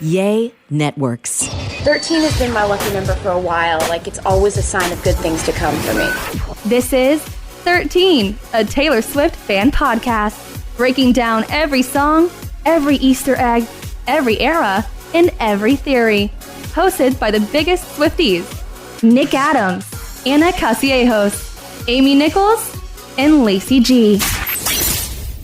Yay Networks. 13 has been my lucky number for a while. Like, it's always a sign of good things to come for me. This is 13, a Taylor Swift fan podcast, breaking down every song, every Easter egg, every era, and every theory. Hosted by the biggest Swifties, Nick Adams, Anna Casillejos, Amy Nichols, and Lacey G.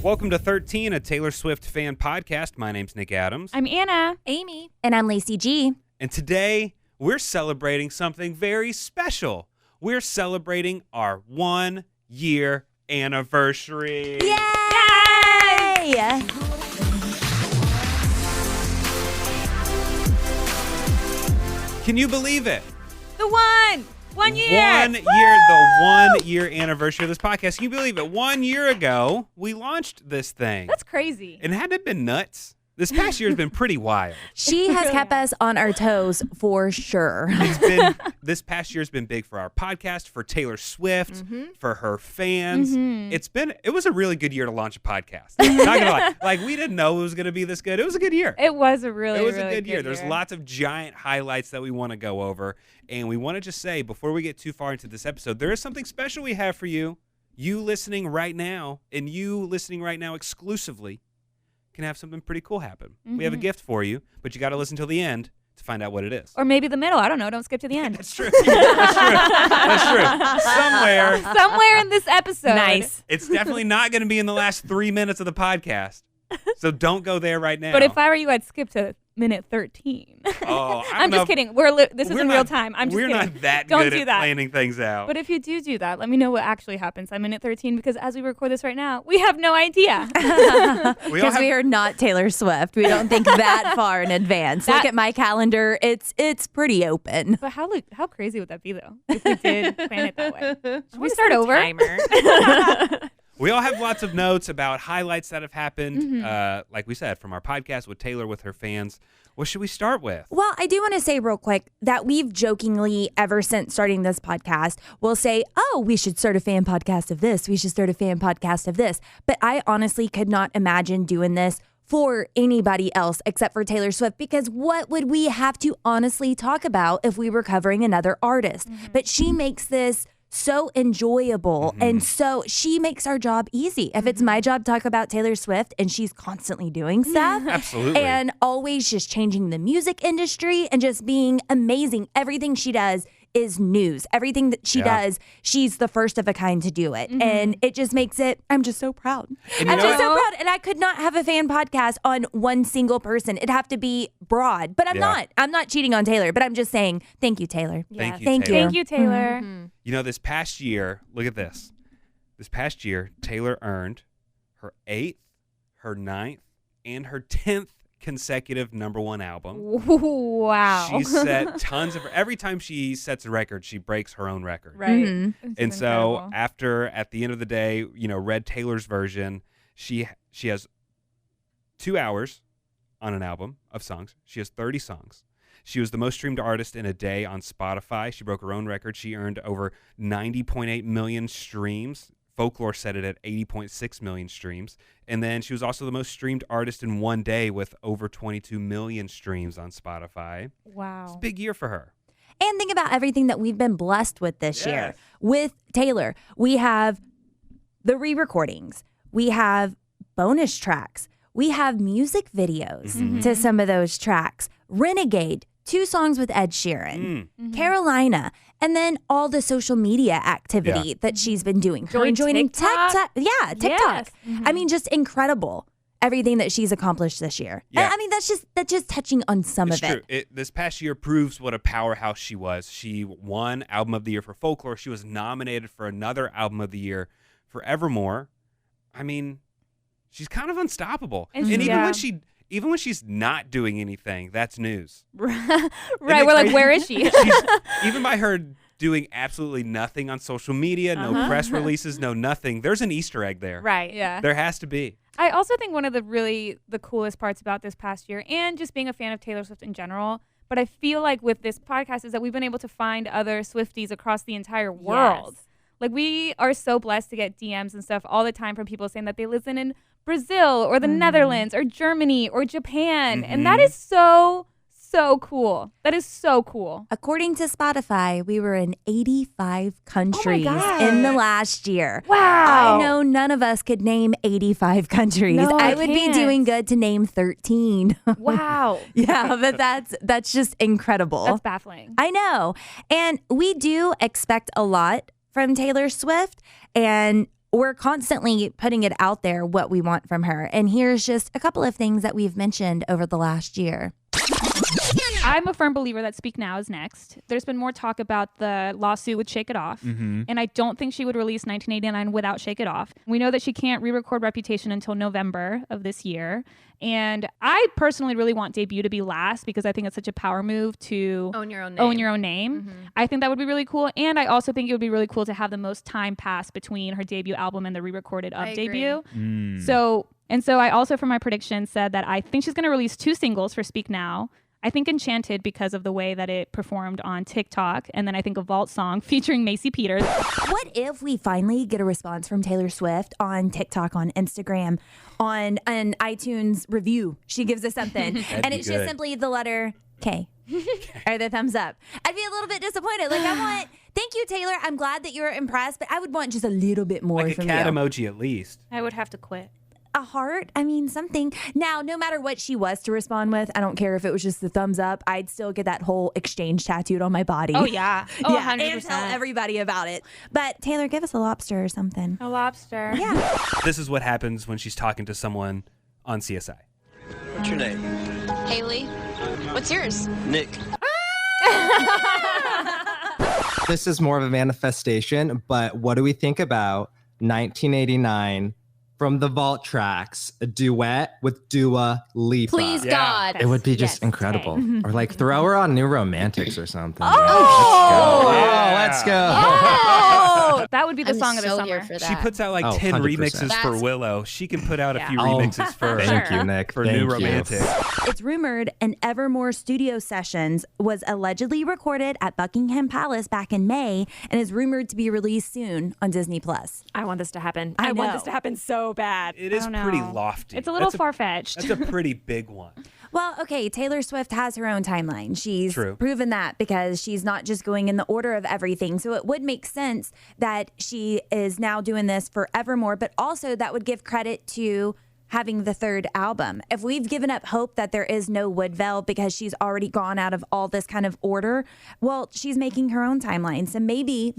Welcome to 13, a Taylor Swift fan podcast. My name's Nick Adams. I'm Anna. Amy. And I'm Lacey G. And today, we're celebrating something very special. We're celebrating our 1-year anniversary. Yay! Can you believe it? The 1 year. 1 year, the 1 year anniversary of this podcast. Can you believe it? 1 year ago, we launched this thing. That's crazy. And hadn't it been nuts? This past year has been pretty wild. She has kept us on our toes for sure. This past year has been big for our podcast, for Taylor Swift, for her fans. It was a really good year to launch a podcast. Not gonna lie. Like, we didn't know it was gonna be this good. It was a good year. It was a really good year. There's lots of giant highlights that we want to go over. And we want to just say, before we get too far into this episode, there is something special we have for you. You listening right now, and you listening right now exclusively, can have something pretty cool happen. We have a gift for you, but you got to listen till the end to find out what it is. Or maybe the middle. I don't know. Don't skip to the end. That's true. That's true. Somewhere in this episode. Nice. It's definitely not going to be in the last 3 minutes of the podcast. So don't go there right now. But if I were you, I'd skip to minute 13. Oh, I'm just kidding. This is in real time. I'm just kidding. kidding. We're not that Don't good do at that. planning things out. But if you do that, let me know what actually happens at minute 13, because as we record this right now, we have no idea. Because we are not Taylor Swift. We don't think that far in advance. Look at my calendar. It's pretty open. But how crazy would that be, though, if we did plan it that way? Should we start over? We all have lots of notes about highlights that have happened, like we said, from our podcast with Taylor, with her fans. What should we start with? Well, I do want to say real quick that we've jokingly, ever since starting this podcast, will say, oh, we should start a fan podcast of this. We should start a fan podcast of this. But I honestly could not imagine doing this for anybody else except for Taylor Swift, because what would we have to honestly talk about if we were covering another artist? But she makes this so enjoyable, and so she makes our job easy. If it's my job to talk about Taylor Swift, and she's constantly doing stuff, absolutely, and always just changing the music industry and just being amazing. Everything she does is news. Everything that she does, she's the first of a kind to do it. And it just makes it, I'm just so proud. I'm just so proud. And I could not have a fan podcast on one single person. It'd have to be broad. But I'm not. I'm not cheating on Taylor, but I'm just saying, thank you, Taylor. Thank you, Thank Taylor. Thank you, Taylor. You know, this past year, look at this. This past year, Taylor earned her 8th, her 9th, and her 10th consecutive #1 album. Wow. She set tons of, every time she sets a record, she breaks her own record. Right. And so at the end of the day, read Taylor's version, she has 2 hours on an album of songs. She has 30 songs. She was the most streamed artist in a day on Spotify. She broke her own record. She earned over 90.8 million streams. Folklore set it at 80.6 million streams. And then she was also the most streamed artist in one day with over 22 million streams on Spotify. Wow. It's a big year for her. And think about everything that we've been blessed with this year. With Taylor, we have the re-recordings. We have bonus tracks. We have music videos to some of those tracks. Renegade, 2 songs with Ed Sheeran. Carolina. And then all the social media activity that she's been doing. Her joining TikTok. TikTok. Yes. I mean, just incredible. Everything that she's accomplished this year. Yeah. I mean, that's just touching on some It's of true. This past year proves what a powerhouse she was. She won Album of the Year for Folklore. She was nominated for another Album of the Year for Evermore. I mean, she's kind of unstoppable. And even when she's not doing anything, that's news. Right. We're like, where is she? Even by her doing absolutely nothing on social media, no press releases, no nothing, there's an Easter egg there. Right. Yeah. There has to be. I also think one of the coolest parts about this past year, and just being a fan of Taylor Swift in general, but I feel like with this podcast, is that we've been able to find other Swifties across the entire world. Like, we are so blessed to get DMs and stuff all the time from people saying that they listen in Brazil or the Netherlands or Germany or Japan. And that is so cool. That is so cool. According to Spotify, we were in 85 countries God. in the last year. Wow. I know none of us could name 85 countries. No, I I would can't. be doing good to name 13. Wow. Yeah, but that's just incredible. That's baffling. I know. And we do expect a lot from Taylor Swift, and we're constantly putting it out there what we want from her. And here's just a couple of things that we've mentioned over the last year. I'm a firm believer that Speak Now is next. There's been more talk about the lawsuit with Shake It Off, and I don't think she would release 1989 without Shake It Off. We know that she can't re-record Reputation until November of this year, and I personally really want Debut to be last because I think it's such a power move to Own your own name. I think that would be really cool, and I also think it would be really cool to have the most time pass between her debut album and the re-recorded of Debut. So I also, for my prediction, said that I think she's going to release 2 singles for Speak Now. I think Enchanted because of the way that it performed on TikTok. And then I think a Vault song featuring Macy Peters. What if we finally get a response from Taylor Swift on TikTok, on Instagram, on an iTunes review? She gives us something. And it's just simply the letter K or the thumbs up. I'd be a little bit disappointed. Like, thank you, Taylor. I'm glad that you're impressed, but I would want just a little bit more like from a cat you. emoji at least. I would have to quit. A heart, I mean, something. Now, no matter what she was to respond with, I don't care if it was just the thumbs up, I'd still get that whole exchange tattooed on my body. Oh, yeah. Oh, yeah, 100%. and tell everybody about it. But Taylor, give us a lobster or something. A lobster. Yeah. This is what happens when she's talking to someone on CSI. What's your name? Haley. What's yours? Nick. This is more of a manifestation, but what do we think about 1989 from the Vault tracks, a duet with Dua Lipa? Please, God. It would be just Yes. incredible. Or like throw her on New Romantics or something. Oh! Let's go. Oh, that would be the I'm song of the so summer. here for that. She puts out like 10 100%. remixes for That's- Willow. She can put out a few Oh, remixes for Thank you, Nick. for Thank New you. Romantic. It's rumored an Evermore studio sessions was allegedly recorded at Buckingham Palace back in May and is rumored to be released soon on Disney Plus. I want this to happen. I I want know. this to happen so bad. It is I don't pretty know. lofty. It's a little That's far-fetched. That's a pretty big one. Well, okay, Taylor Swift has her own timeline. She's True. proven that because she's not just going in the order of everything. So it would make sense that she is now doing this for Evermore, but also that would give credit to having the third album. If we've given up hope that there is no Woodville because she's already gone out of all this kind of order, well, she's making her own timeline. So maybe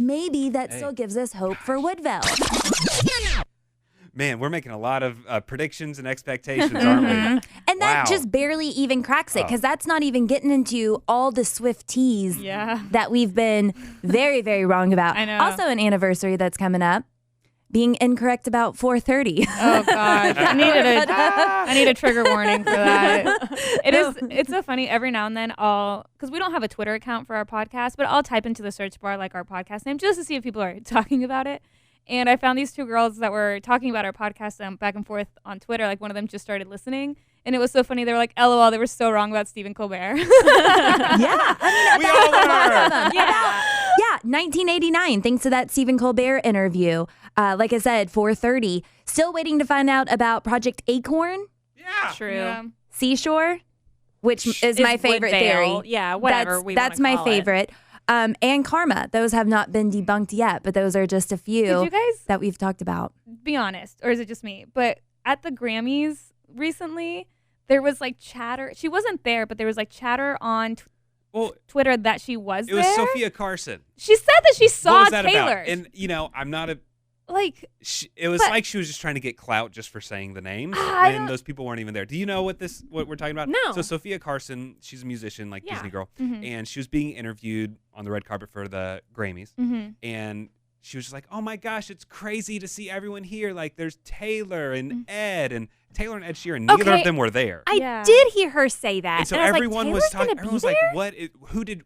that still gives us hope for Woodville. Man, we're making a lot of predictions and expectations, aren't we? And that Wow. just barely even cracks it because that's not even getting into all the Swifties that we've been very, very wrong about. I know. Also, an anniversary that's coming up. Being incorrect about 4:30. Oh God, I need a trigger warning for that. It's so funny. Every now and then because we don't have a Twitter account for our podcast, but I'll type into the search bar like our podcast name just to see if people are talking about it. And I found these 2 girls that were talking about our podcast back and forth on Twitter. Like one of them just started listening, and it was so funny. They were like, "LOL, they were so wrong about Stephen Colbert." Yeah, I mean, We all were. Yeah, 1989. Thanks to that Stephen Colbert interview. Like I said, 4:30. Still waiting to find out about Project Acorn, Yeah. True. Yeah. Seashore, which is my favorite Woodvale. theory. Yeah, whatever. That's my favorite. And Karma. Those have not been debunked yet, but those are just a few Did you guys that we've talked about. be honest, or is it just me? But at the Grammys recently, there was like chatter. She wasn't there, but there was like chatter on Well, Twitter that she was it was there. Sophia Carson. She said that she saw What was that Taylor. about? And I'm not a. It was but- like she was just trying to get clout just for saying the names, I and don't- those people weren't even there. Do you know what we're talking about? No. So Sophia Carson, she's a musician, like Yeah. Disney girl, Mhm. and she was being interviewed on the red carpet for the Grammys, Mm-hmm. and she was just like, "Oh my gosh, it's crazy to see everyone here. Like, there's Taylor and Ed, and Taylor and Ed Sheeran. Neither Okay. of them were there." I Yeah. did hear her say that. And so I was everyone like, was Taylor's talking. gonna Everyone be was there? like, "Who did?"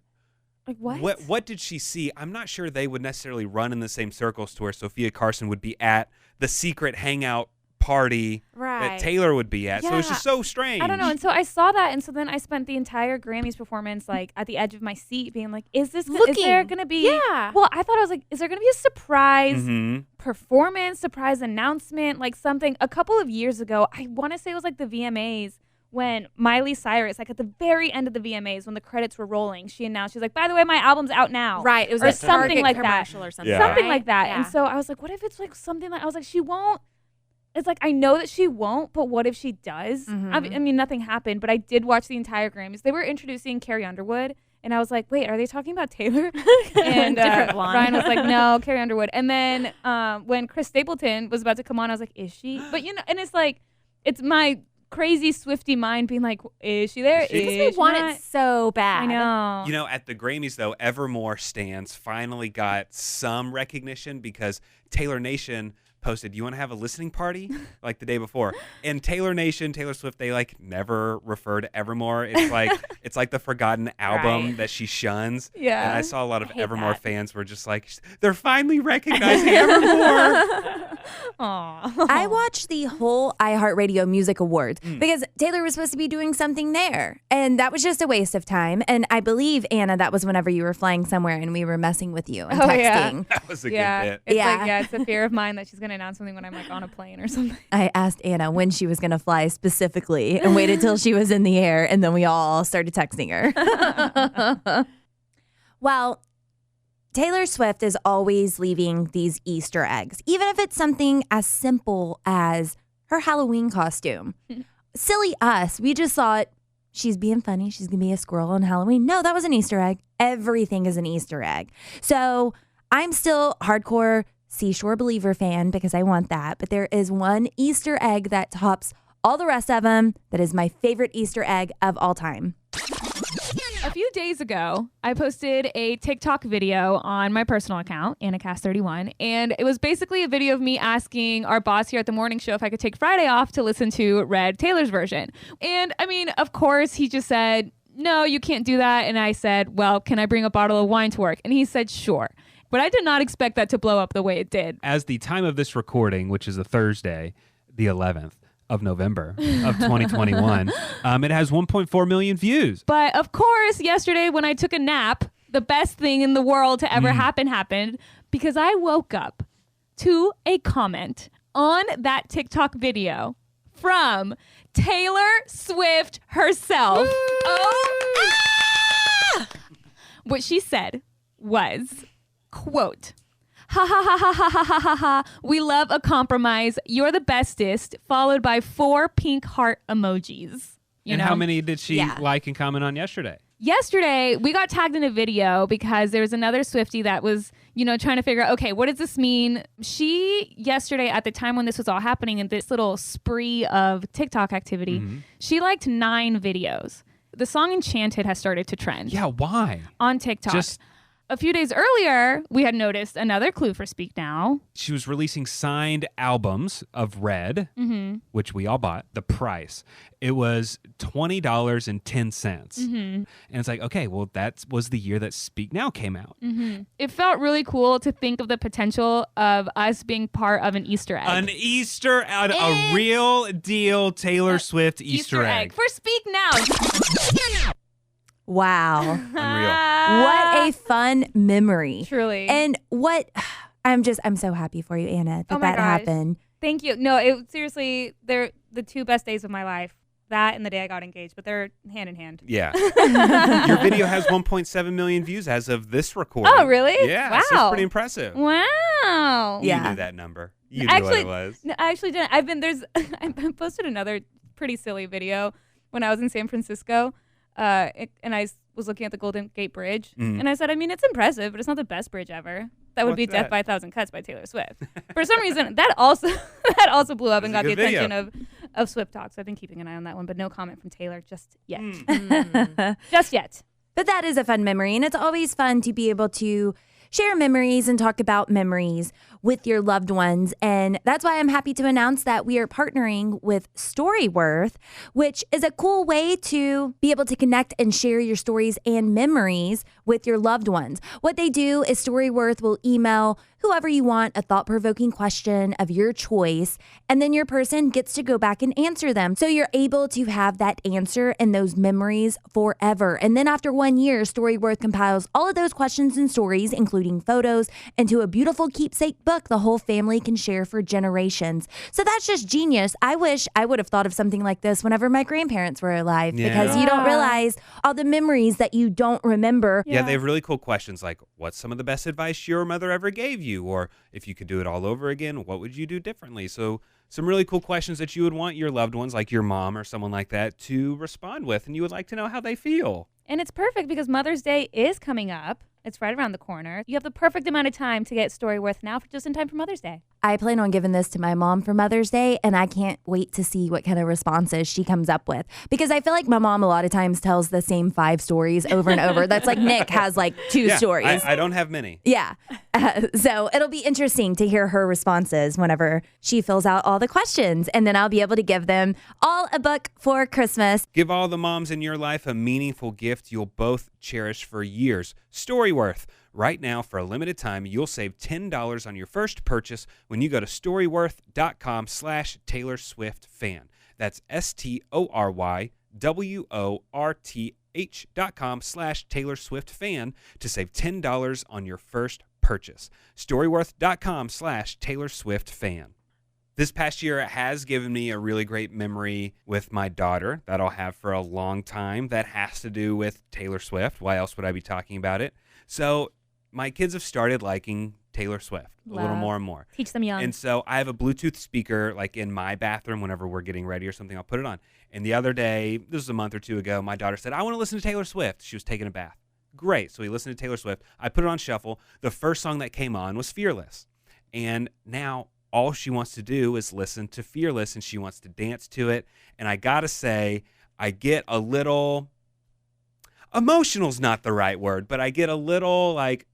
Like what? What did she see? I'm not sure they would necessarily run in the same circles to where Sophia Carson would be at the secret hangout party Right. that Taylor would be at. So it's Yeah. just so strange. I don't know. And so I saw that, and so then I spent the entire Grammys performance like at the edge of my seat, being like, "Is there Looking. going to be?" Yeah. Well, I thought I was like, "Is there going to be a surprise Mhm. performance, surprise announcement, like something?" A couple of years ago, I want to say it was like the VMAs when Miley Cyrus, like at the very end of the VMAs, when the credits were rolling, she announced, she's like, "By the way, my album's out now." Right. It was Or a something Target like that. commercial or something. Yeah. Something right? like that. Yeah. And so I was like, what if it's like something like, I was like, she won't. It's like, I know that she won't, but what if she does? Mhm. I mean, nothing happened, but I did watch the entire Grammys. They were introducing Carrie Underwood, and I was like, wait, are they talking about Taylor? And Different blonde. Ryan was like, no, Carrie Underwood. And then when Chris Stapleton was about to come on, I was like, is she? But, you know, and it's like, it's my crazy Swiftie mind being like, is she there? Is she? Because Is we she want not? it so bad. I know. You know, at the Grammys, though, Evermore stans finally got some recognition because Taylor Nation posted, "You want to have a listening party?" like the day before. And Taylor Nation, Taylor Swift, they like never refer to Evermore. It's like the forgotten album Right. that she shuns. Yeah. And I saw a lot of I hate Evermore that. fans were just like, they're finally recognizing Evermore. Aw. I watched the whole iHeartRadio Music Awards Mm. because Taylor was supposed to be doing something there. And that was just a waste of time. And I believe, Anna, that was whenever you were flying somewhere and we were messing with you and Oh, yeah. texting. That was a Yeah, good bit. it's Yeah. like, yeah, it's a fear of mine that she's gonna announce something when I'm like on a plane or something. I asked Anna when she was going to fly specifically and waited till she was in the air. And then we all started texting her. Well, Taylor Swift is always leaving these Easter eggs, even if it's something as simple as her Halloween costume. Silly us. We just thought she's being funny. She's going to be a squirrel on Halloween. No, that was an Easter egg. Everything is an Easter egg. So I'm still hardcore Seashore Believer fan because I want that. But there is one Easter egg that tops all the rest of them that is my favorite Easter egg of all time. A few days ago, I posted a TikTok video on my personal account, AnnaCast31, and it was basically a video of me asking our boss here at the morning show if I could take Friday off to listen to Red Taylor's version. And I mean, of course, he just said, "No, you can't do that." And I said, "Well, can I bring a bottle of wine to work?" And he said, "Sure." But I did not expect that to blow up the way it did. As the time of this recording, which is a Thursday, the 11th of November of 2021, it has 1.4 million views. But of course, yesterday when I took a nap, the best thing in the world to ever happened because I woke up to a comment on that TikTok video from Taylor Swift herself. What she said was, quote, "Ha ha ha ha ha ha ha ha ha. We love a compromise. You're the bestest," followed by 4 pink heart emojis. You And know? how many did she Yeah. like and comment on yesterday? Yesterday, we got tagged in a video because there was another Swiftie that was, you know, trying to figure out, okay, what does this mean? She, yesterday, at the time when this was all happening in this little spree of TikTok activity, she liked 9 videos. The song Enchanted has started to trend Yeah, why? on TikTok. Just a few days earlier, we had noticed another clue for Speak Now. she was releasing signed albums of Red, which we all bought. The price, it was $20.10, and it's like, okay, well, that was the year that Speak Now came out. It felt really cool to think of the potential of us being part of an Easter egg. An Easter, a real deal Taylor Swift Easter egg. for Speak Now. Wow. Unreal. What a fun memory. Truly. And I'm so happy for you, Anna, that Oh my that gosh. happened. Thank you. No, seriously, they're the 2 best days of my life. That and the day I got engaged, but they're hand in hand. Yeah. Your video has 1.7 million views as of this recording. Oh, really? Yeah. Wow. So it's pretty impressive. Wow. You Yeah. knew that number. You knew what it was. No, I actually didn't. I posted another pretty silly video when I was in San Francisco, and I was looking at the Golden Gate Bridge, and I said, I mean, it's impressive, but it's not the best bridge ever. That would be What's Death that? by a Thousand Cuts by Taylor Swift. For some reason, that also blew up and That's got a the good video. attention of Swift Talk. So I've been keeping an eye on that one, but no comment from Taylor just yet. Hmm. Just yet. But that is a fun memory, and it's always fun to be able to share memories and talk about memories with your loved ones. And that's why I'm happy to announce that we are partnering with Storyworth, which is a cool way to be able to connect and share your stories and memories with your loved ones. What they do is Storyworth will email whoever you want, a thought-provoking question of your choice, and then your person gets to go back and answer them. So you're able to have that answer and those memories forever. And then after 1 year, Storyworth compiles all of those questions and stories, including photos, into a beautiful keepsake book the whole family can share for generations. So that's just genius. I wish I would have thought of something like this whenever my grandparents were alive, because you don't realize all the memories that you don't remember. Yeah, they have really cool questions like, what's some of the best advice your mother ever gave you? Or if you could do it all over again, what would you do differently? So some really cool questions that you would want your loved ones, like your mom or someone like that, to respond with, and you would like to know how they feel. And it's perfect because Mother's Day is coming up. It's right around the corner. You have the perfect amount of time to get Storyworth now, just in time for Mother's Day. I plan on giving this to my mom for Mother's Day, and I can't wait to see what kind of responses she comes up with. Because I feel like my mom a lot of times tells the same 5 stories over and over. That's like Nick has like 2 stories. I don't have many. Yeah. So it'll be interesting to hear her responses whenever she fills out all the questions. And then I'll be able to give them all a book for Christmas. Give all the moms in your life a meaningful gift you'll both cherish for years. Storyworth. Right now, for a limited time, you'll save $10 on your first purchase when you go to storyworth.com/Taylor Swift fan. That's STORYWORTH.com/Taylor Swift fan to save $10 on your first purchase. Storyworth.com/Taylor Swift fan. This past year has given me a really great memory with my daughter that I'll have for a long time that has to do with Taylor Swift. Why else would I be talking about it? So my kids have started liking Taylor Swift a little more and more. Teach them young. And so I have a Bluetooth speaker like in my bathroom whenever we're getting ready or something. I'll put it on. And the other day, this was a month or 2 ago, my daughter said, I want to listen to Taylor Swift. She was taking a bath. Great. So we listened to Taylor Swift. I put it on shuffle. The first song that came on was Fearless. And now all she wants to do is listen to Fearless, and she wants to dance to it. And I got to say, I get a little, emotional's not the right word, but I get a little like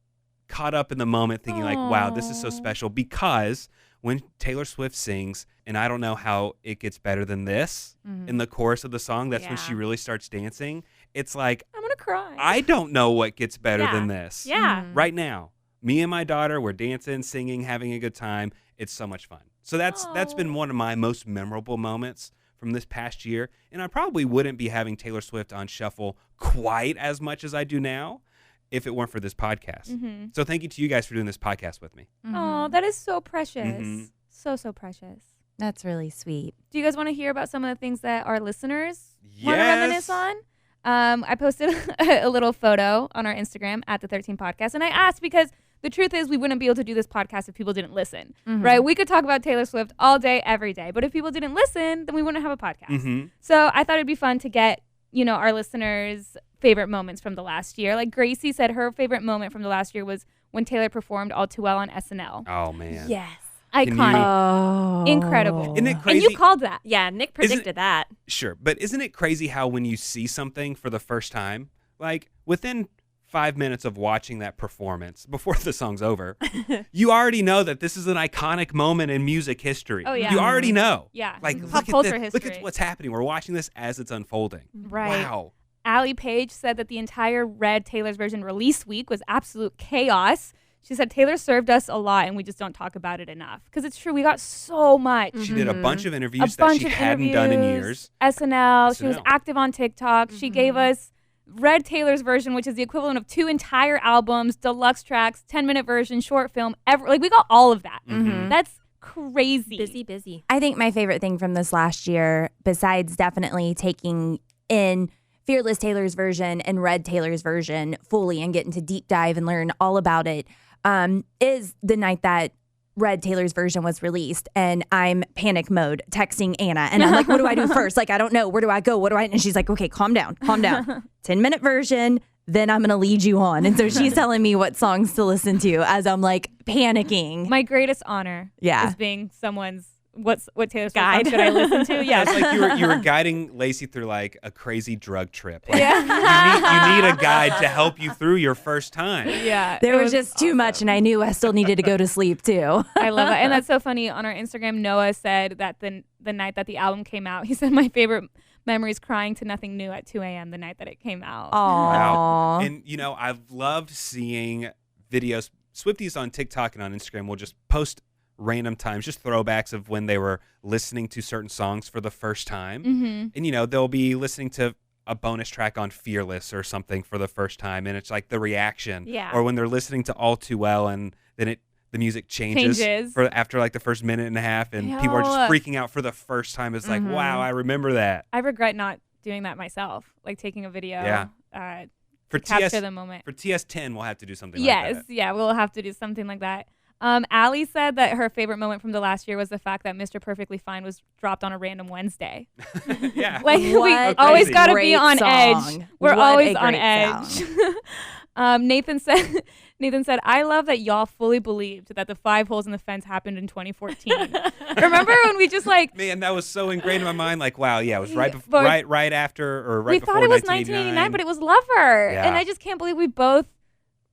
caught up in the moment thinking like, wow, this is so special, because when Taylor Swift sings, and I don't know how it gets better than this in the chorus of the song, that's when she really starts dancing. It's like, I'm going to cry. I don't know what gets better than this. Yeah. Right now, me and my daughter, we're dancing, singing, having a good time. It's so much fun. So that's been one of my most memorable moments from this past year. And I probably wouldn't be having Taylor Swift on shuffle quite as much as I do now if it weren't for this podcast. So thank you to you guys for doing this podcast with me. Oh, that is so precious. So precious. That's really sweet. Do you guys want to hear about some of the things that our listeners want to reminisce on? I posted a little photo on our Instagram at the 13 Podcast, and I asked because the truth is we wouldn't be able to do this podcast if people didn't listen, right? We could talk about Taylor Swift all day, every day, but if people didn't listen, then we wouldn't have a podcast. So I thought it'd be fun to get, our listeners' favorite moments from the last year. Like Gracie said, her favorite moment from the last year was when Taylor performed All Too Well on SNL. Oh, man. Yes. Iconic. Incredible. Isn't it crazy? And you called that. Yeah, Nick predicted that. Sure. But isn't it crazy how when you see something for the first time, like within 5 minutes of watching that performance before the song's over, you already know that this is an iconic moment in music history. Oh, yeah. You already know. Yeah. Like, Pop look culture at history. Look at what's happening. We're watching this as it's unfolding. Right. Wow. Allie Page said that the entire Red Taylor's version release week was absolute chaos. She said Taylor served us a lot and we just don't talk about it enough. Because it's true, we got so much. She did a bunch of interviews that she hadn't done in years. SNL. She was active on TikTok. She gave us Red Taylor's version, which is the equivalent of 2 entire albums, deluxe tracks, 10-minute version, short film. We got all of that. That's crazy. Busy. I think my favorite thing from this last year, besides definitely taking in Fearless Taylor's version and Red Taylor's version fully and getting to deep dive and learn all about it, is the night that Red Taylor's version was released, and I'm panic mode texting Anna, and I'm like, what do I do first? Like, I don't know. Where do I go? And she's like, okay, calm down. 10-minute version, then I'm going to lead you on. And so she's telling me what songs to listen to as I'm like panicking. My greatest honor is being someone's what Taylor Swift Guide. song should I listen to? Yeah, It's like you were guiding Lacey through like a crazy drug trip. Like, you need a guide to help you through your first time. Yeah. There was just too much, and I knew I still needed to go to sleep too. I love it. And that's so funny. On our Instagram, Noah said that the night that the album came out, he said, my favorite memory is crying to Nothing New at 2 a.m. the night that it came out. Aww. Wow. And, I've loved seeing videos Swifties on TikTok and on Instagram will just post random times, just throwbacks of when they were listening to certain songs for the first time. Mm-hmm. And, you know, they'll be listening to a bonus track on Fearless or something for the first time, and it's like the reaction. Yeah. Or when they're listening to All Too Well, and then the music changes. For after like the first minute and a half, and people are just freaking out for the first time. It's like, wow, I remember that. I regret not doing that myself, like taking a video. Yeah. For capture the moment. For TS10, we'll have to do something like that. Yes, yeah, we'll have to do something like that. Allie said that her favorite moment from the last year was the fact that Mr. Perfectly Fine was dropped on a random Wednesday. Yeah. Like, we What always a got to great be on song. edge. We're What always a on great edge. song. Nathan said, I love that y'all fully believed that the 5 holes in the fence happened in 2014. Remember when we just like... Man, that was so ingrained in my mind. Like, wow, yeah, it was right But right after or right we before thought it was 1989. 1989, but it was Lover. Yeah. And I just can't believe we both...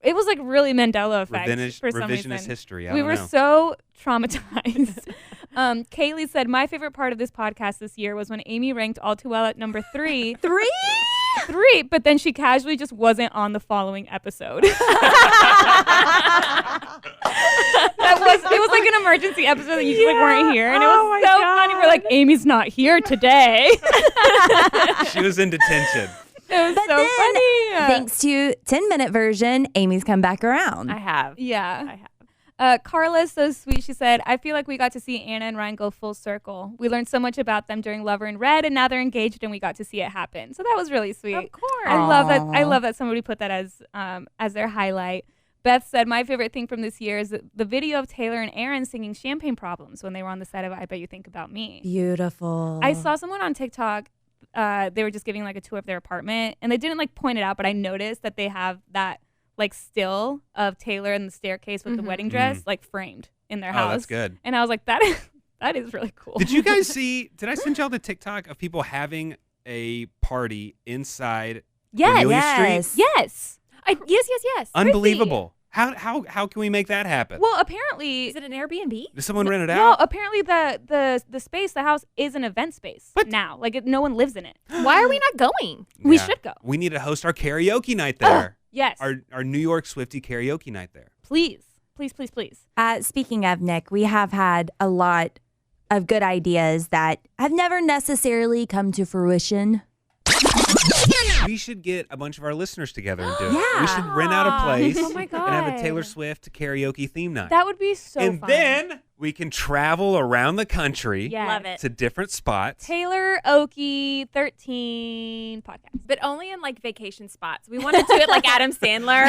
It was like really Mandela effect for some revisionist reason. history. We were so traumatized. Kaylee said, my favorite part of this podcast this year was when Amy ranked All Too Well at number 3. 3, but then she casually just wasn't on the following episode. It was like an emergency episode that you just like weren't here, and it was so funny. We're like, Amy's not here today. She was in detention. It was But so then, funny. Thanks to 10-minute version, Amy's come back around. I have. Yeah. I have. Carla's so sweet. She said, I feel like we got to see Anna and Ryan go full circle. We learned so much about them during Lover in Red, and now they're engaged, and we got to see it happen. So that was really sweet. Of course. I love that. I love that somebody put that as their highlight. Beth said, my favorite thing from this year is the video of Taylor and Aaron singing Champagne Problems when they were on the set of I Bet You Think About Me. Beautiful. I saw someone on TikTok. They were just giving like a tour of their apartment, and they didn't like point it out, but I noticed that they have that like still of Taylor in the staircase with the wedding dress like framed in their house. Oh, that's good. And I was like, that is really cool. Did you guys see? Did I send y'all the TikTok of people having a party inside Cornelia Street? Yes. Yes. Unbelievable. How can we make that happen? Well, apparently, Is it an Airbnb? Did someone rent it no. out? Apparently, the space, the house, is an event space now. Like no one lives in it. Why are we not going? We Yeah. should go. We need to host our karaoke night there. Yes. Our New York Swiftie karaoke night there. Please. Speaking of Nick, we have had a lot of good ideas that have never necessarily come to fruition. We should get a bunch of our listeners together and do it. Yeah. We should rent out a place Oh my and have a God. Taylor Swift karaoke theme night. That would be so and fun. then we can travel around the country Yes. Love it. to different spots. Taylor Okie 13 podcast. But only in like vacation spots. We want to do it like Adam Sandler.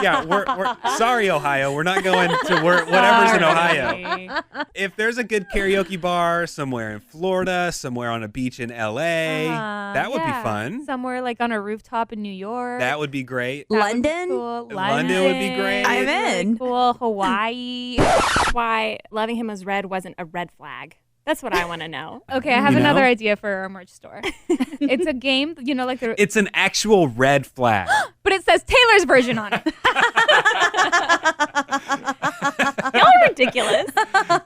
Yeah. We're sorry, Ohio. We're not going to whatever's in Ohio. If there's a good karaoke bar somewhere in Florida, somewhere on a beach in LA, that would be fun. Somewhere like on a rooftop in New York. That would be great. That would be London? cool. London would be great. I'm Really in. cool. Hawaii. Why loving him as red wasn't a red flag. That's what I want to know. Okay, I have You know? another idea for our merch store. It's a game, like the It's an actual red flag. but it says Taylor's version on it. Y'all are ridiculous.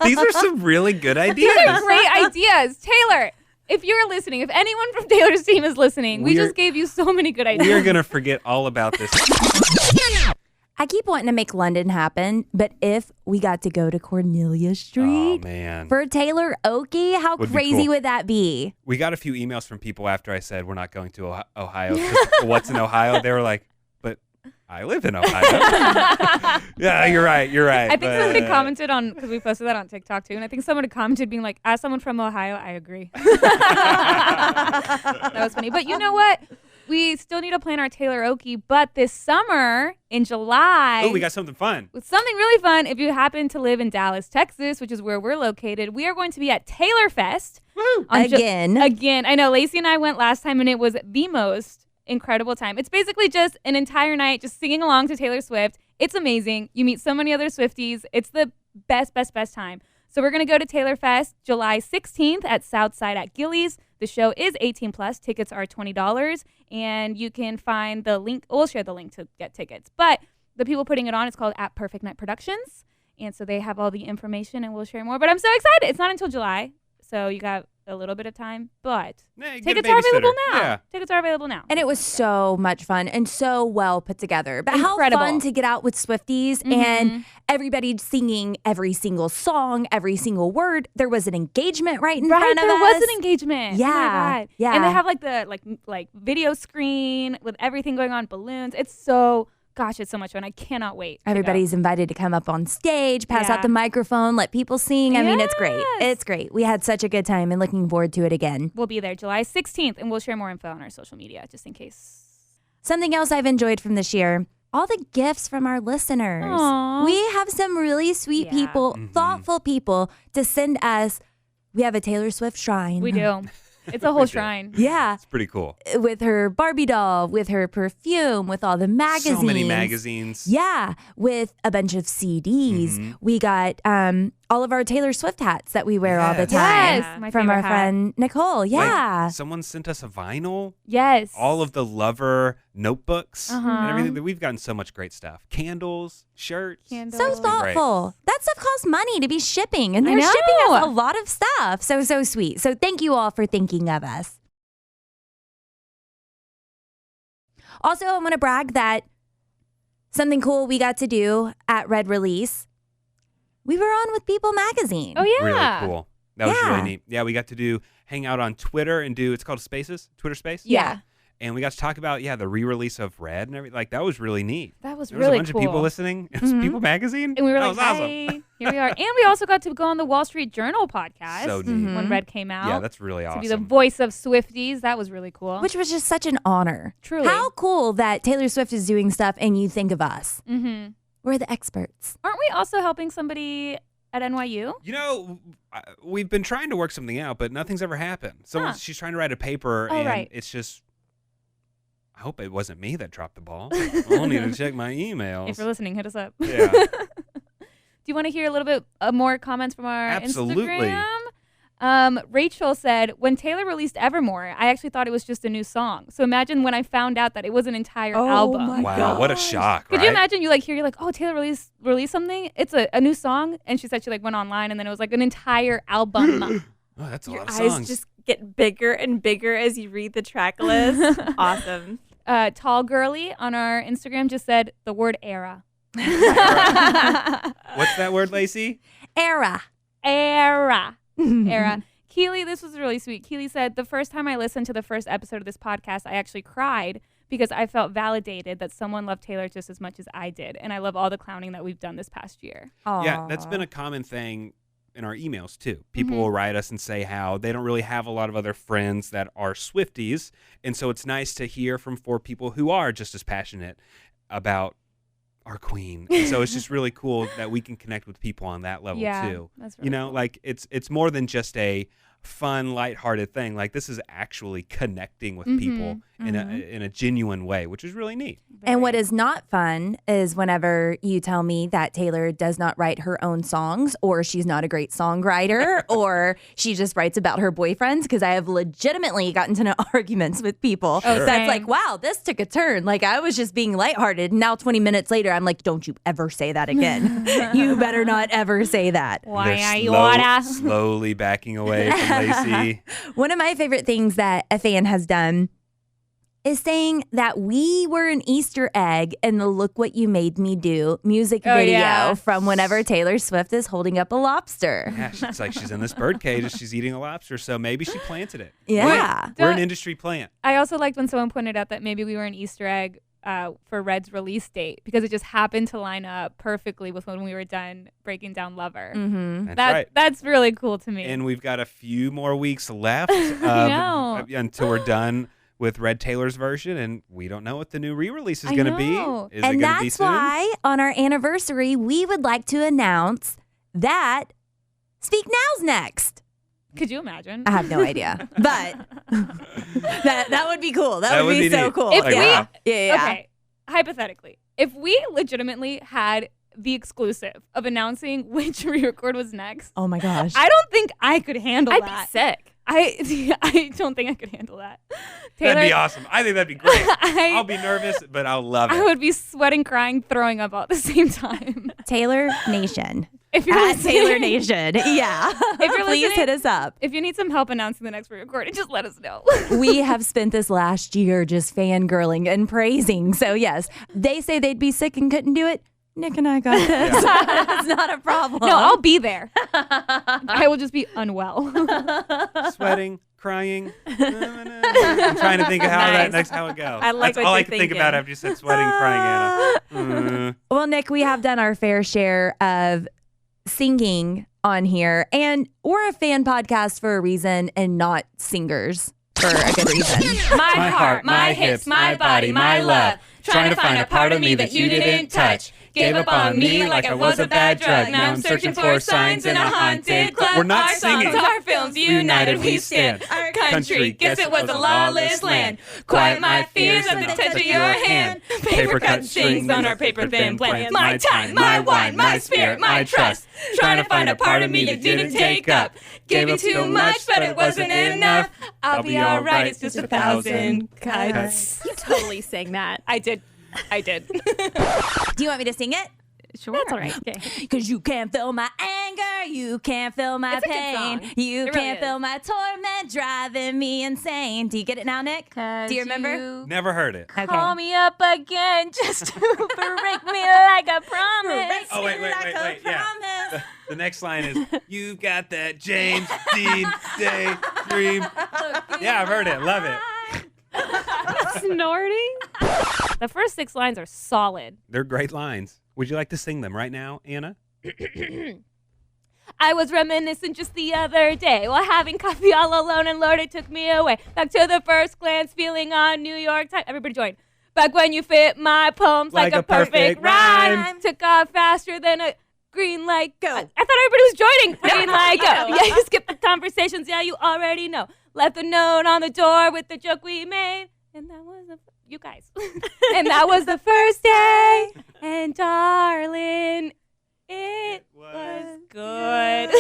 These are some really good ideas. These are great ideas. Taylor, if you're listening, if anyone from Taylor's team is listening, we We're- just gave you so many good ideas. We are going to forget all about this. I keep wanting to make London happen, but if we got to go to Cornelia Oh, Street man. for Taylor Okie, how Would be crazy cool. would that be? We got a few emails from people after I said we're not going to Ohio. 'Cause what's in Ohio? They were like, but I live in Ohio. Yeah, you're right. I think but- somebody commented on, because we posted that on TikTok too, and I think somebody commented being like, as someone from Ohio, I agree. That was funny. But you know what? We still need to plan our Taylor Okie, but this summer in July, Oh, we got something fun. with something really fun. If you happen to live in Dallas, Texas, which is where we're located, we are going to be at Taylor Fest. Again. Again. I know Lacey and I went last time, and it was the most incredible time. It's basically just an entire night just singing along to Taylor Swift. It's amazing. You meet so many other Swifties. It's the best time. So we're going to go to Taylor Fest July 16th at Southside at Gillies. The show is 18 plus. Tickets are $20, and you can find the link. We'll share the link to get tickets. But the people putting it on, it's called At Perfect Night Productions. And so they have all the information, and we'll share more. But I'm so excited. It's not until July. So you got a little bit of time, but Nah, get a tickets are available babysitter. now. Yeah. Tickets are available now. And it was so much fun and so well put together. But Incredible. how fun to get out with Swifties and everybody singing every single song, every single word. There was an engagement right in front of there us. was an engagement. Yeah, Oh my God. yeah. And they have like the like video screen with everything going on, balloons. It's so it's so much fun. I cannot wait. Everybody's invited to come up on stage, pass out Yeah. the microphone, let people sing. I mean, it's great. Yes. It's great. We had such a good time and looking forward to it again. We'll be there July 16th, and we'll share more info on our social media just in case. Something else I've enjoyed from this year, all the gifts from our listeners. Aw. We have some really sweet people, thoughtful people to send us. We have a Taylor Swift shrine. We do. It's a whole shrine. Yeah. It's pretty cool. With her Barbie doll, with her perfume, with all the magazines. So many magazines. Yeah, with a bunch of CDs. We got all of our Taylor Swift hats that we wear all the Yes. time. Yes, my from favorite our hat. friend Nicole. Yeah. Like, someone sent us a vinyl. Yes. All of the Lover notebooks Uh-huh. and everything. We've gotten so much great stuff. Candles, shirts. So Candles. been great. thoughtful. That stuff costs money to be shipping, and I they're shipping know. us a lot of stuff. So sweet. So thank you all for thinking of us. Also, I want to brag that something cool we got to do at Red Release. We were on with People Magazine. Oh, yeah. Really cool. That was Yeah. really neat. Yeah, we got to hang out on Twitter and it's called Spaces, Twitter Space. Yeah. And we got to talk about, the re-release of Red and everything. Like, that was really neat. That was There really was a bunch cool. of people listening. It was People Magazine. And we were that like, was awesome. hey, here we are. And we also got to go on the Wall Street Journal podcast So neat. when Red came out. Yeah, that's really to awesome. be the voice of Swifties. That was really cool. Which was just such an honor. Truly. How cool that Taylor Swift is doing stuff and you think of us. Mm-hmm. We're the experts. Aren't we also helping somebody at NYU? We've been trying to work something out, but nothing's ever happened. She's trying to write a paper, Oh, and right. it's just. I hope it wasn't me that dropped the ball. I'll need to check my emails. If you're listening, hit us up. Yeah. Do you want to hear a little bit more comments from our Absolutely. Instagram? Rachel said, when Taylor released Evermore, I actually thought it was just a new song. So imagine when I found out that it was an entire album. my Wow, what a shock, Could right? you imagine you're like, oh, Taylor released something? It's a new song. And she said she went online and then it was like an entire album. Oh, that's a Your lot of eyes songs. just get bigger and bigger as you read the track list. Awesome. Tall Girly on our Instagram just said the word era. What's that word, Lacey? Era. Era. Keely, this was really sweet. Keely said, the first time I listened to the first episode of this podcast, I actually cried because I felt validated that someone loved Taylor just as much as I did. And I love all the clowning that we've done this past year. Yeah, that's been a common thing in our emails too. People will write us and say how they don't really have a lot of other friends that are Swifties, and so it's nice to hear from 4 people who are just as passionate about our queen. And so it's just really cool that we can connect with people on that level too. That's really cool. Like it's more than just a fun, lighthearted thing. Like this is actually connecting with people in a genuine way, which is really neat. And what is not fun is whenever you tell me that Taylor does not write her own songs, or she's not a great songwriter, or she just writes about her boyfriends, because I have legitimately gotten to know arguments with people. Sure. That's like, wow, this took a turn. Like I was just being lighthearted. And now 20 minutes later, I'm like, don't you ever say that again. You better not ever say that. They're slowly backing away from Lacey. One of my favorite things that a fan has done is saying that we were an Easter egg in the Look What You Made Me Do music video from whenever Taylor Swift is holding up a lobster. Yeah, it's like she's in this bird cage and she's eating a lobster, so maybe she planted it. Yeah. We're an industry plant. I also liked when someone pointed out that maybe we were an Easter egg for Red's release date because it just happened to line up perfectly with when we were done breaking down Lover. Mm-hmm. That's right. That's really cool to me. And we've got a few more weeks left know. until we're done with Red Taylor's version, and we don't know what the new re-release is going to be. Is it And going to be that's soon? why on our anniversary, we would like to announce that Speak Now's next. Could you imagine? I have no idea, but that would be cool. That would be so neat. cool. If Like, we, wow. Yeah. Okay, hypothetically, if we legitimately had the exclusive of announcing which re-record was next, Oh my gosh. I don't think I could handle I'd that. be sick. I don't think I could handle that. Taylor, That'd be awesome. I think that'd be great. I- I'll be nervous, but I'll love it. I would be sweating, crying, throwing up all at the same time. Taylor Nation. If you're at listening, Taylor Nation. Yeah. If you're Please listening, hit us up. If you need some help announcing the next recording, just let us know. We have spent this last year just fangirling and praising. So, yes, they say they'd be sick and couldn't do it. Nick and I got this. It's not a problem. No, I'll be there. I will just be unwell. Sweating, crying. I'm trying to think of how it goes. I like That's what all I you're can think thinking. about after you said sweating, crying, Anna. Well, Nick, we have done our fair share of singing on here, and we're a fan podcast for a reason and not singers for a good reason. My heart, my hips, my body, my love. Trying to find a part of me that you didn't touch. Gave up on me like I was a bad drug. Now I'm searching for signs in a haunted club. We're not our singing. songs, our films, united we stand. Our country, guess it was a lawless land. Quiet my fears at the touch of your hand. Paper cut strings on our paper thin plan. My time, my wine, my spirit, my trust. Trying to find a part of me you didn't take up. Gave you too much, but it wasn't enough. I'll be alright, it's just 1,000 cuts. You totally sang that. I did. Do you want me to sing it? Sure. That's all right. Okay. Because you can't feel my anger, you can't feel my It's a good pain, song. you It really can't is. feel my torment, driving me insane. Do you get it now, Nick? Do you remember? Never heard it. Okay. Call me up again just to break me like a promise. Oh, wait. Yeah. The next line is, you've got that James Dean daydream. Yeah, I've heard it. Love it. Snorting. The first 6 lines are solid. They're great lines. Would you like to sing them right now, Anna? I was reminiscing just the other day while having coffee all alone, and Lord, it took me away. Back to the first glance, feeling on New York time. Everybody join. Back when you fit my poems like a perfect rhyme. Took off faster than a green light. Go. I thought everybody was joining. Green light. Go. Yeah, you skip the conversations. Yeah, you already know. Left the note on the door with the joke we made. And that was you guys. And that was the first day. And darling, it was good.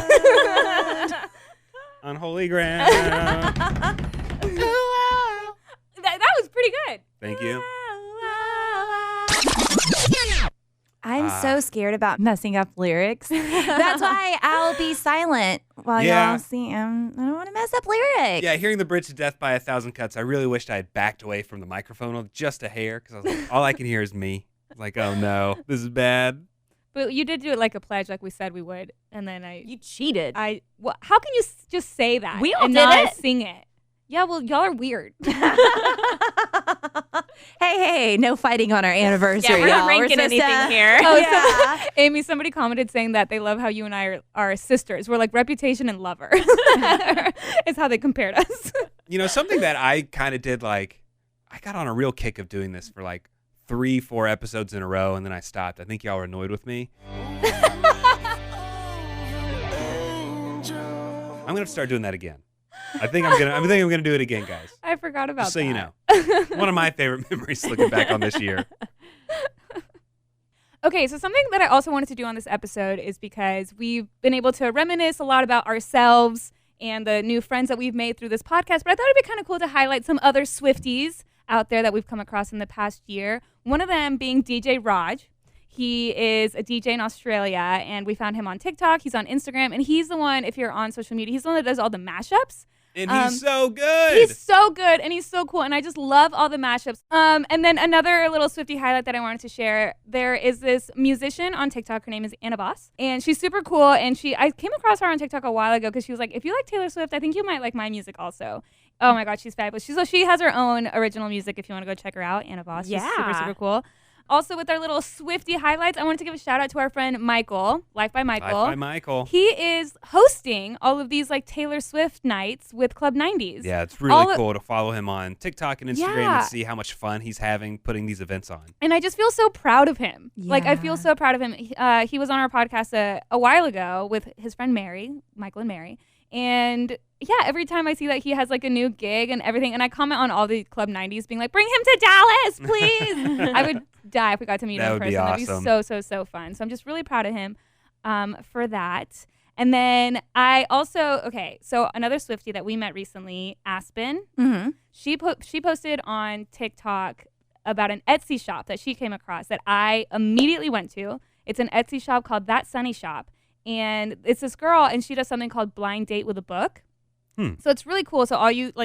On holy ground. That was pretty good. Thank you. I'm so scared about messing up lyrics. That's why I'll be silent while Yeah. y'all sing. I don't want to mess up lyrics. Yeah, hearing the bridge to death by 1,000 cuts, I really wished I had backed away from the microphone with just a hair, because I was like, all I can hear is me. I was like, oh no, this is bad. But you did do it like a pledge, like we said we would, and then You cheated. how can you just say that? We all and did not it. sing it? Yeah, well, y'all are weird. Hey, no fighting on our anniversary. Yeah, we're not y'all. ranking supposed anything to- here. Oh, Yeah. Amy, somebody commented saying that they love how you and I are sisters. We're like reputation and lover. Is how they compared us. You know, something that I kind of did, like, I got on a real kick of doing this for like 3-4 episodes in a row, and then I stopped. I think y'all were annoyed with me. I'm gonna start doing that again. I think I'm gonna do it again, guys. I forgot about Just so that. you know. One of my favorite memories looking back on this year. Okay, so something that I also wanted to do on this episode is because we've been able to reminisce a lot about ourselves and the new friends that we've made through this podcast, but I thought it'd be kind of cool to highlight some other Swifties out there that we've come across in the past year. One of them being DJ Raj. He is a DJ in Australia, and we found him on TikTok. He's on Instagram, and he's the one, if you're on social media, he's the one that does all the mashups. And he's so good. He's so good, and he's so cool, and I just love all the mashups. And then another little Swiftie highlight that I wanted to share, there is this musician on TikTok. Her name is Anna Boss, and she's super cool, and I came across her on TikTok a while ago because she was like, if you like Taylor Swift, I think you might like my music also. Oh my God, she's fabulous. She has her own original music if you want to go check her out, Anna Boss. She's super, super cool. Also, with our little Swiftie highlights, I wanted to give a shout out to our friend Michael, Life by Michael. Life by Michael. He is hosting all of these like Taylor Swift nights with Club 90s. Yeah, it's really cool to follow him on TikTok and Instagram Yeah. and see how much fun he's having putting these events on. And I just feel so proud of him. Like, I Yeah. feel so proud of him. He was on our podcast a while ago with his friend Mary, Michael and Mary. And yeah, every time I see that he has like a new gig and everything, and I comment on all the Club 90s being like, bring him to Dallas, please. I would die if we got to meet him That in would person. be That'd awesome. be so fun. So I'm just really proud of him for that. And then I also, so another Swiftie that we met recently, Aspen, Mm-hmm. she posted on TikTok about an Etsy shop that she came across that I immediately went to. It's an Etsy shop called That Sunny Shop. and it's this girl, and she does something called blind date with a book. So it's really cool. So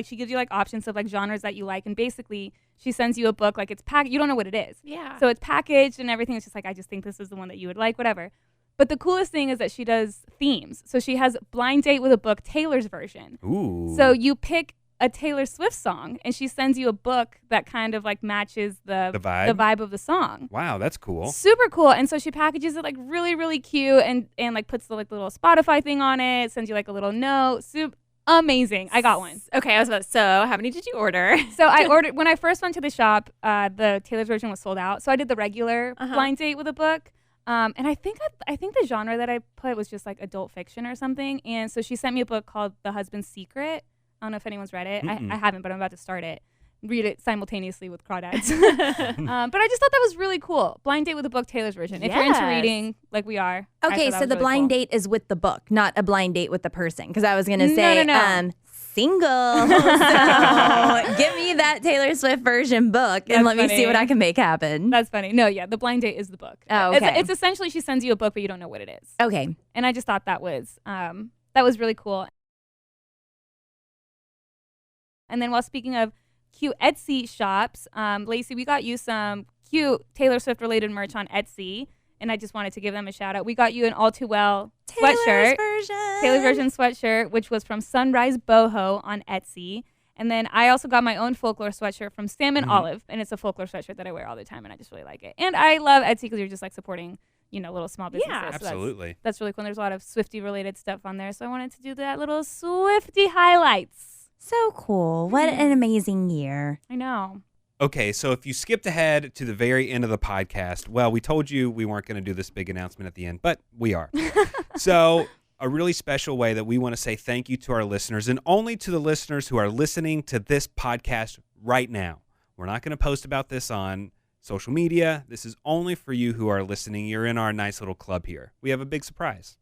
she gives you like options of like genres that you like, and basically she sends you a book like it's packed. You don't know what it is. Yeah. So it's packaged and everything. It's just like, I just think this is the one that you would like, whatever. But the coolest thing is that she does themes. So she has blind date with a book, Taylor's version. Ooh. So you pick a Taylor Swift song, and she sends you a book that kind of like matches the vibe of the song. Wow, that's cool. Super cool. And so she packages it like really, really cute, and like puts the like little Spotify thing on it, sends you like a little note. Super amazing. I got one. Okay, so how many did you order? So I ordered, when I first went to the shop, the Taylor's version was sold out. So I did the regular blind date with a book. And I think the genre that I put was just like adult fiction or something. And so she sent me a book called The Husband's Secret. I don't know if anyone's read it. I haven't, but I'm about to start it. Read it simultaneously with crawdads. But I just thought that was really cool. Blind date with a book, Taylor's version. If you're into reading, like we are. Okay, so the blind date is with the book, not a blind date with the person. Because I was going to say, No. Single. So give me that Taylor Swift version book and let me see what I can make happen. That's funny. No, yeah, the blind date is the book. Oh, okay. It's essentially she sends you a book, but you don't know what it is. Okay. And I just thought that was really cool. And then while speaking of cute Etsy shops, Lacey, we got you some cute Taylor Swift related merch on Etsy, and I just wanted to give them a shout out. We got you an All Too Well sweatshirt, Taylor's version sweatshirt, which was from Sunrise Boho on Etsy. And then I also got my own folklore sweatshirt from Sam and Olive, and it's a folklore sweatshirt that I wear all the time, and I just really like it. And I love Etsy because you're just like supporting, little small businesses. Yeah, So absolutely. That's really cool. And there's a lot of Swiftie related stuff on there, so I wanted to do that little Swiftie highlights. So cool. What an amazing year. I know. Okay, so if you skipped ahead to the very end of the podcast, well, we told you we weren't going to do this big announcement at the end, but we are. So a really special way that we want to say thank you to our listeners, and only to the listeners who are listening to this podcast right now. We're not going to post about this on social media. This is only for you who are listening. You're in our nice little club here. We have a big surprise.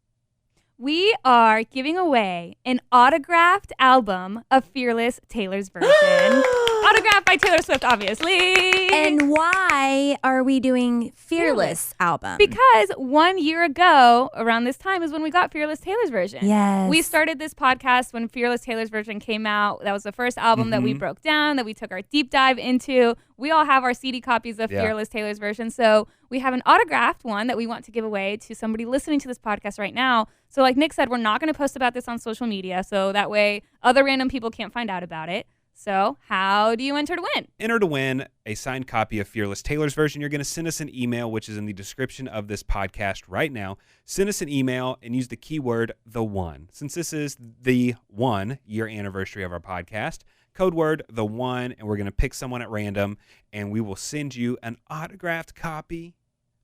We are giving away an autographed album of Fearless, Taylor's version. Autographed by Taylor Swift, obviously. And why are we doing Fearless album? Because 1 year ago, around this time, is when we got Fearless Taylor's version. Yes. We started this podcast when Fearless Taylor's version came out. That was the first album that we broke down, that we took our deep dive into. We all have our CD copies of Fearless Taylor's version. So we have an autographed one that we want to give away to somebody listening to this podcast right now. So like Nick said, we're not going to post about this on social media. So that way other random people can't find out about it. So how do you enter to win? Enter to win a signed copy of Fearless Taylor's version. You're going to send us an email, which is in the description of this podcast right now. Send us an email and use the keyword The One. Since this is the 1 year anniversary of our podcast, code word The One, and we're going to pick someone at random, and we will send you an autographed copy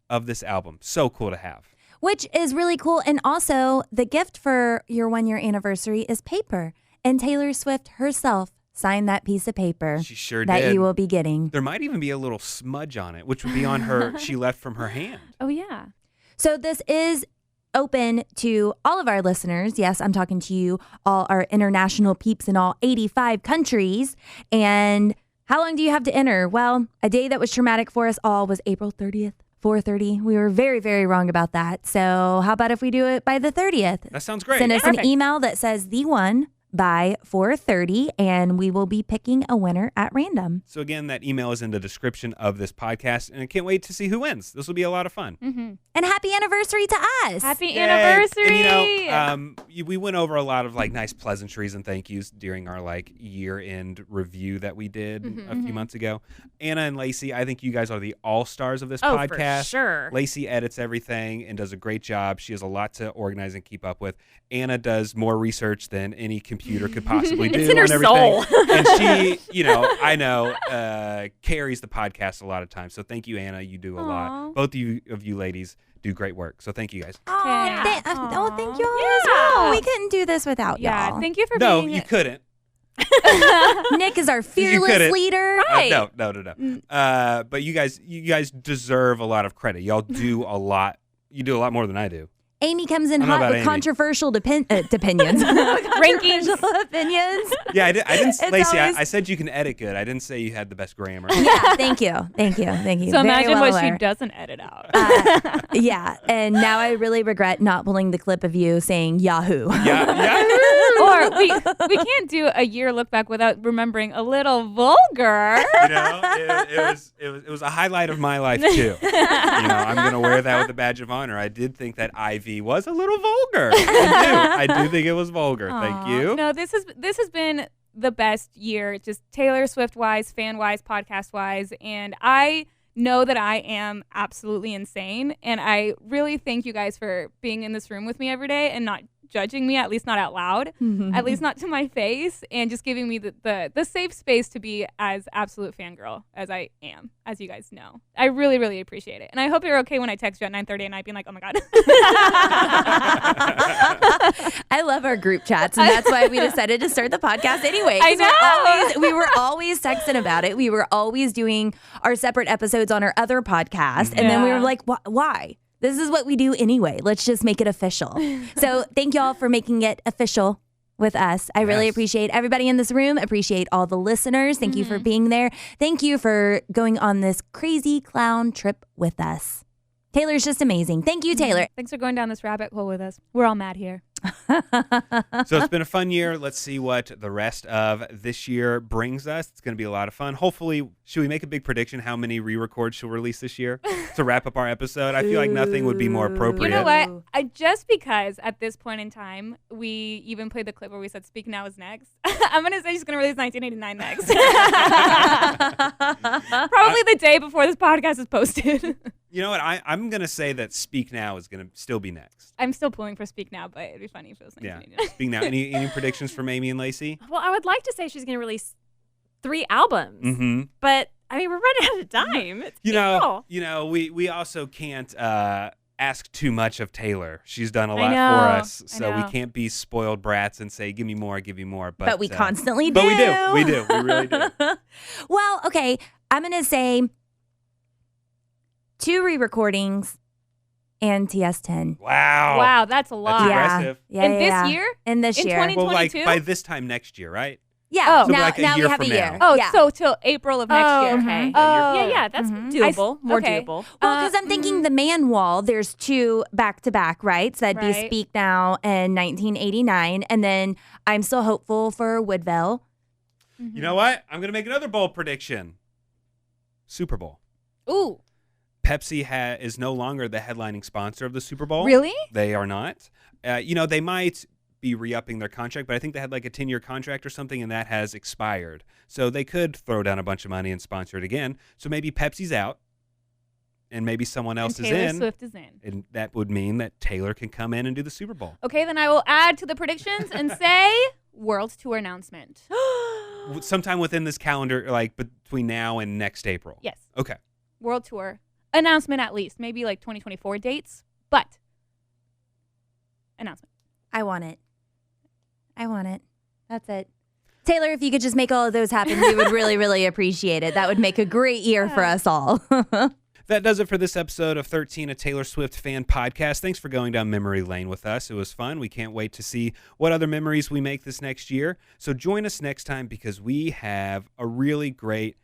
of this album. So cool to have. Which is really cool. And also, the gift for your 1 year anniversary is paper. And Taylor Swift herself signed that piece of paper. She sure that did. You will be getting. There might even be a little smudge on it, which would be on her. She left from her hand. Oh, yeah. So this is open to all of our listeners. Yes, I'm talking to you, all our international peeps in all 85 countries. And how long do you have to enter? Well, a day that was traumatic for us all was April 30th. 4:30. We were very, very wrong about that. So how about if we do it by the 30th? That sounds great. Send us Perfect. an email that says The One by 4:30, and we will be picking a winner at random. So again, that email is in the description of this podcast, and I can't wait to see who wins. This will be a lot of fun. Mm-hmm. And happy anniversary to us. Happy Yay. anniversary. And we went over a lot of like nice pleasantries and thank yous during our like year-end review that we did a few months ago. Anna and Lacey, I think you guys are the all-stars of this podcast. For sure. Lacey edits everything and does a great job. She has a lot to organize and keep up with. Anna does more research than any computer could possibly do It's in her on everything. soul. And she, I know, carries the podcast a lot of times. So thank you, Anna. You do a lot. Both of you ladies do great work. So thank you guys. Oh, Yeah. thank you all as Yeah. well. We couldn't do this without Yeah, y'all. thank you for No, being you couldn't. Nick is our fearless couldn't. leader. Right. No. But you guys deserve a lot of credit. Y'all do a lot. You do a lot more than I do. Amy comes in I don't know hot about with Amy. controversial opinions. Controversial opinions. Yeah, I didn't. It's Lacey, always- I said you can edit good. I didn't say you had the best grammar. Yeah, thank you. So Very imagine well what aware. she doesn't edit out. Yeah, and now I really regret not pulling the clip of you saying Yahoo. Yeah. Or we can't do a year look back without remembering a little vulgar. You know, it was a highlight of my life too. I'm gonna wear that with a badge of honor. I did think that Ivy was a little vulgar. I do think it was vulgar. Thank you. No, this has been the best year, just Taylor Swift wise, fan wise, podcast wise, and I know that I am absolutely insane, and I really thank you guys for being in this room with me every day and not judging me, at least not out loud, at least not to my face, and just giving me the safe space to be as absolute fangirl as I am, as you guys know. I really, really appreciate it. And I hope you're okay when I text you at 9:30 at night being like, oh my God. I love our group chats, and that's why we decided to start the podcast anyway. I know. We were always texting about it. We were always doing our separate episodes on our other podcast, and then we were like, why? This is what we do anyway. Let's just make it official. So thank y'all for making it official with us. I really appreciate everybody in this room. Appreciate all the listeners. Thank you for being there. Thank you for going on this crazy clown trip with us. Taylor's just amazing. Thank you, Taylor. Thanks for going down this rabbit hole with us. We're all mad here. So it's been a fun year. Let's see what the rest of this year brings us. It's going to be a lot of fun. Hopefully, should we make a big prediction how many re-records she'll release this year to wrap up our episode? I feel like nothing would be more appropriate. You know what? Just because at this point in time, we even played the clip where we said Speak Now is next. I'm going to say she's going to release 1989 next. Probably the day before this podcast is posted. You know what? I'm going to say that Speak Now is going to still be next. I'm still pulling for Speak Now, but it'd be funny if it was 1989. Yeah. Speak Now. Any predictions from Amy and Lacey? Well, I would like to say she's going to release 3 albums, Mm-hmm. but I mean, we're running out of time. It's April. We also can't ask too much of Taylor. She's done a I lot know, for us, I so we know. can't be spoiled brats and say, give me more, give me more. But we constantly do. But we do. We do. We really do. Well, okay. I'm going to say 2 re-recordings and TS10. Wow. Wow, that's a lot. That's impressive. Yeah, In yeah. this year? In this In year. 20 Well, like 22? by this time next year, right? Yeah. Oh. So now like a now year we have a from year. now. Oh, yeah. so till April of next Oh, year. okay. Oh. Yeah, that's doable. More okay. doable. Well, because I'm thinking the Man Wall, there's 2 back-to-back, right? So that'd be Right. Speak Now and 1989. And then I'm still hopeful for Woodville. You know what? I'm going to make another bold prediction. Super Bowl. Ooh, Pepsi is no longer the headlining sponsor of the Super Bowl. really? They are not. They might be re-upping their contract, but I think they had like a 10-year contract or something, and that has expired. So they could throw down a bunch of money and sponsor it again. So maybe Pepsi's out, and maybe someone else And is Taylor in. Swift is in. And that would mean that Taylor can come in and do the Super Bowl. Okay, then I will add to the predictions and say World Tour announcement. Sometime within this calendar, like between now and next April. Yes, Okay. World Tour announcement at least. Maybe like 2024 dates, but announcement. I want it. That's it. Taylor, if you could just make all of those happen, we would really, really appreciate it. That would make a great year for us all. That does it for this episode of 13, a Taylor Swift fan podcast. Thanks for going down memory lane with us. It was fun. We can't wait to see what other memories we make this next year. So join us next time because we have a really great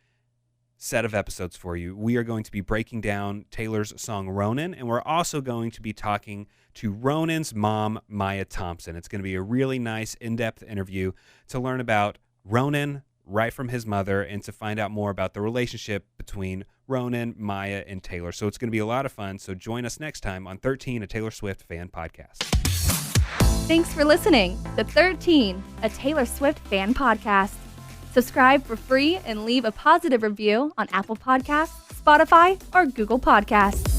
set of episodes for you. We are going to be breaking down Taylor's song Ronan, and we're also going to be talking to Ronan's mom, Maya Thompson. It's going to be a really nice, in-depth interview to learn about Ronan right from his mother and to find out more about the relationship between Ronan, Maya, and Taylor. So it's going to be a lot of fun. So join us next time on 13, a Taylor Swift fan podcast. Thanks for listening to 13, a Taylor Swift fan podcast. Subscribe for free and leave a positive review on Apple Podcasts, Spotify, or Google Podcasts.